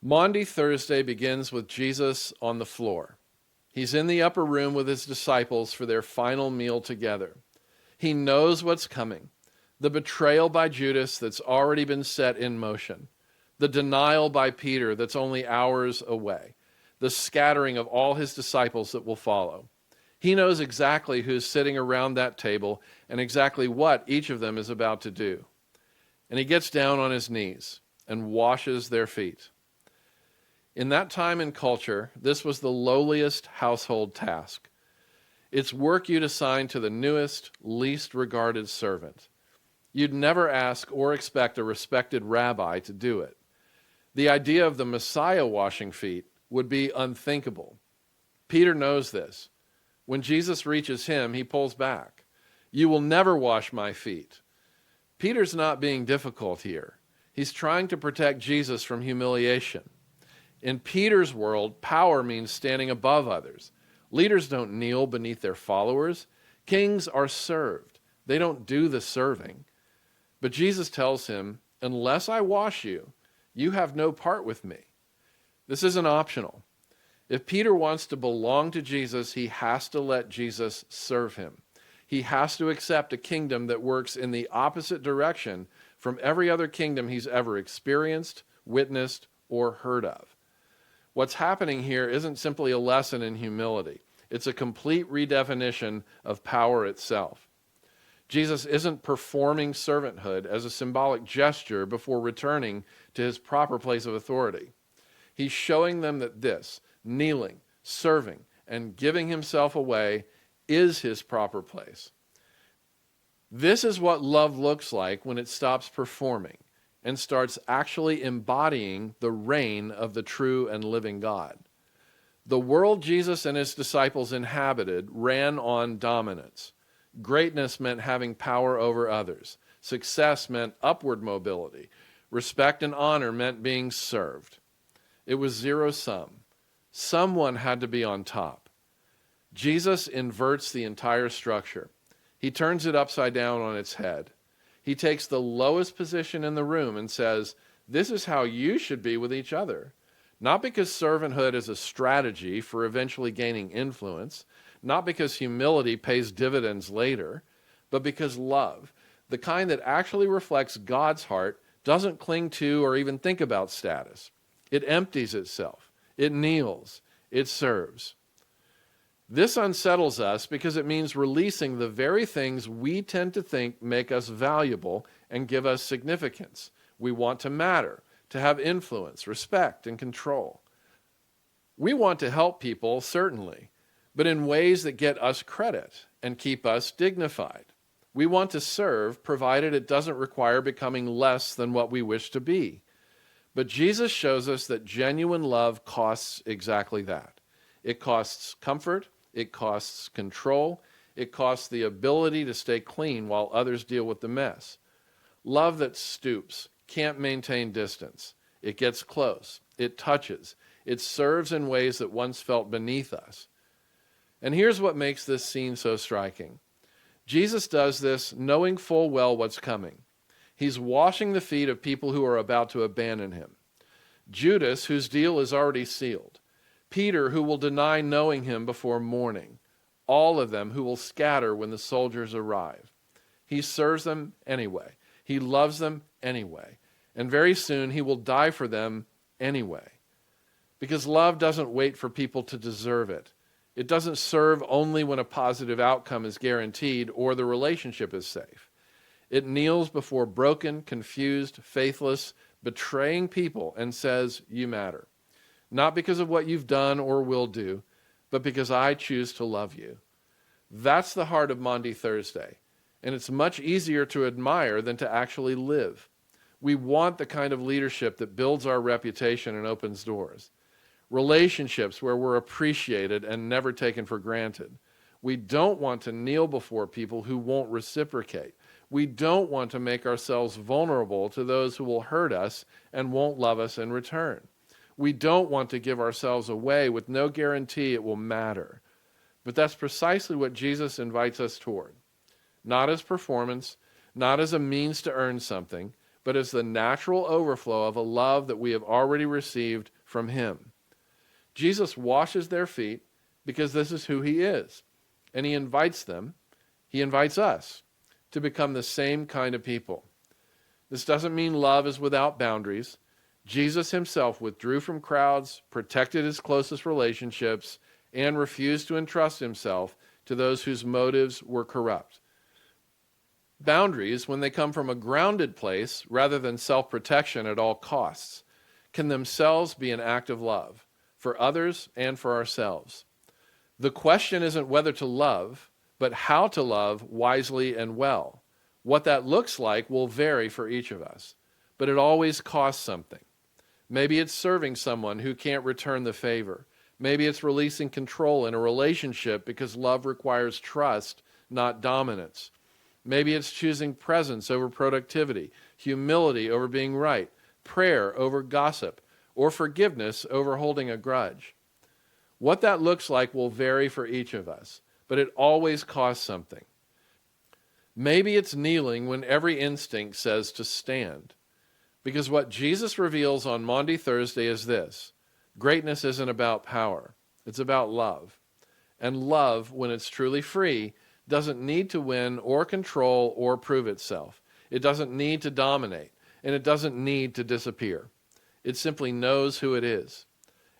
Maundy Thursday begins with Jesus on the floor. He's in the upper room with his disciples for their final meal together. He knows what's coming. The betrayal by Judas that's already been set in motion. The denial by Peter that's only hours away. The scattering of all his disciples that will follow. He knows exactly who's sitting around that table and exactly what each of them is about to do. And he gets down on his knees and washes their feet. In that time and culture, this was the lowliest household task. It's work you'd assign to the newest, least regarded servant. You'd never ask or expect a respected rabbi to do it. The idea of the Messiah washing feet would be unthinkable. Peter knows this. When Jesus reaches him, he pulls back. "You will never wash my feet." Peter's not being difficult here. He's trying to protect Jesus from humiliation. In Peter's world, power means standing above others. Leaders don't kneel beneath their followers. Kings are served. They don't do the serving. But Jesus tells him, "Unless I wash you, you have no part with me." This isn't optional. If Peter wants to belong to Jesus, he has to let Jesus serve him. He has to accept a kingdom that works in the opposite direction from every other kingdom he's ever experienced, witnessed, or heard of. What's happening here isn't simply a lesson in humility. It's a complete redefinition of power itself. Jesus isn't performing servanthood as a symbolic gesture before returning to his proper place of authority. He's showing them that this, kneeling, serving, and giving himself away, is his proper place. This is what love looks like when it stops performing and starts actually embodying the reign of the true and living God. The world Jesus and his disciples inhabited ran on dominance. Greatness meant having power over others. Success meant upward mobility. Respect and honor meant being served. It was zero-sum. Someone had to be on top. Jesus inverts the entire structure. He turns it upside down on its head. He takes the lowest position in the room and says, "This is how you should be with each other." Not because servanthood is a strategy for eventually gaining influence, not because humility pays dividends later, but because love, the kind that actually reflects God's heart, doesn't cling to or even think about status. It empties itself. It kneels. It serves. This unsettles us because it means releasing the very things we tend to think make us valuable and give us significance. We want to matter, to have influence, respect, and control. We want to help people, certainly, but in ways that get us credit and keep us dignified. We want to serve, provided it doesn't require becoming less than what we wish to be. But Jesus shows us that genuine love costs exactly that. It costs comfort. It costs control. It costs the ability to stay clean while others deal with the mess. Love that stoops, can't maintain distance. It gets close. It touches. It serves in ways that once felt beneath us. And here's what makes this scene so striking. Jesus does this knowing full well what's coming. He's washing the feet of people who are about to abandon him. Judas, whose deal is already sealed. Peter, who will deny knowing him before morning. All of them who will scatter when the soldiers arrive. He serves them anyway. He loves them anyway. And very soon he will die for them anyway. Because love doesn't wait for people to deserve it. It doesn't serve only when a positive outcome is guaranteed or the relationship is safe. It kneels before broken, confused, faithless, betraying people and says, "You matter." Not because of what you've done or will do, but because I choose to love you. That's the heart of Maundy Thursday, and it's much easier to admire than to actually live. We want the kind of leadership that builds our reputation and opens doors. Relationships where we're appreciated and never taken for granted. We don't want to kneel before people who won't reciprocate. We don't want to make ourselves vulnerable to those who will hurt us and won't love us in return. We don't want to give ourselves away with no guarantee it will matter. But that's precisely what Jesus invites us toward. Not as performance, not as a means to earn something, but as the natural overflow of a love that we have already received from him. Jesus washes their feet because this is who he is. And he invites us to become the same kind of people. This doesn't mean love is without boundaries. Jesus himself withdrew from crowds, protected his closest relationships, and refused to entrust himself to those whose motives were corrupt. Boundaries, when they come from a grounded place rather than self-protection at all costs, can themselves be an act of love for others and for ourselves. The question isn't whether to love, but how to love wisely and well. What that looks like will vary for each of us, but it always costs something. Maybe it's serving someone who can't return the favor. Maybe it's releasing control in a relationship because love requires trust, not dominance. Maybe it's choosing presence over productivity, humility over being right, prayer over gossip, or forgiveness over holding a grudge. What that looks like will vary for each of us, but it always costs something. Maybe it's kneeling when every instinct says to stand. Because what Jesus reveals on Maundy Thursday is this: greatness isn't about power, it's about love. And love, when it's truly free, doesn't need to win or control or prove itself. It doesn't need to dominate, and it doesn't need to disappear. It simply knows who it is.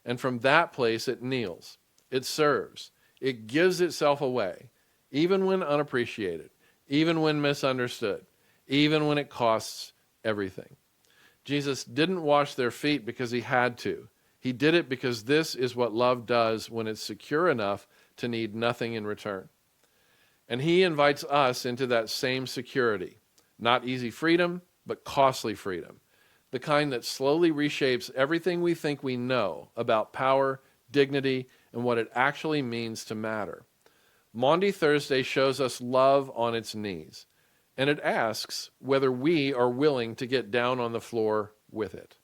And from that place it kneels, it serves, it gives itself away, even when unappreciated, even when misunderstood, even when it costs everything. Jesus didn't wash their feet because he had to. He did it because this is what love does when it's secure enough to need nothing in return. And he invites us into that same security. Not easy freedom, but costly freedom. The kind that slowly reshapes everything we think we know about power, dignity, and what it actually means to matter. Maundy Thursday shows us love on its knees, and it asks whether we are willing to get down on the floor with it.